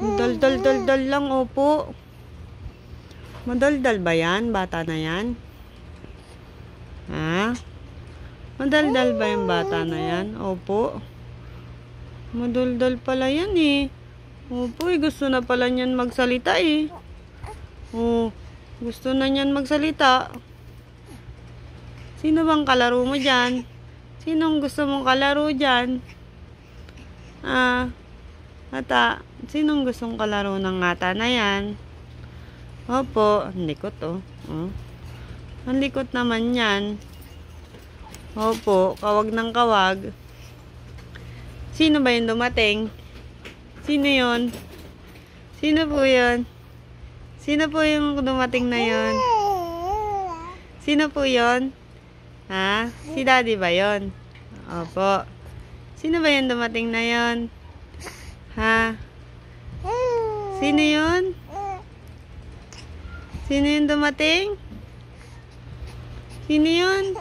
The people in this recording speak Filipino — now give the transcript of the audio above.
Dal-dal-dal-dal lang, opo. Madaldal ba yan? Bata na yan? Ha? Madaldal ba yung bata na yan? Opo. Madaldal pala yan eh. Opo, gusto na pala niyan magsalita eh. Oh, gusto na niyan magsalita. Sino bang kalaro mo dyan? Sinong gusto mong kalaro dyan? Ata, sinong gustong kalaro ng ngata na yan? Opo, ang likot oh. Ang likot naman yan. Opo, kawag ng kawag. Sino ba yung dumating? Sino yun? Sino po yun? Sino po yung dumating na yun? Sino po yun? Ha? Si daddy ba yun? Opo. Sino ba yung dumating na yun? Ha? Sino yun? Sino yung dumating? Sino yun?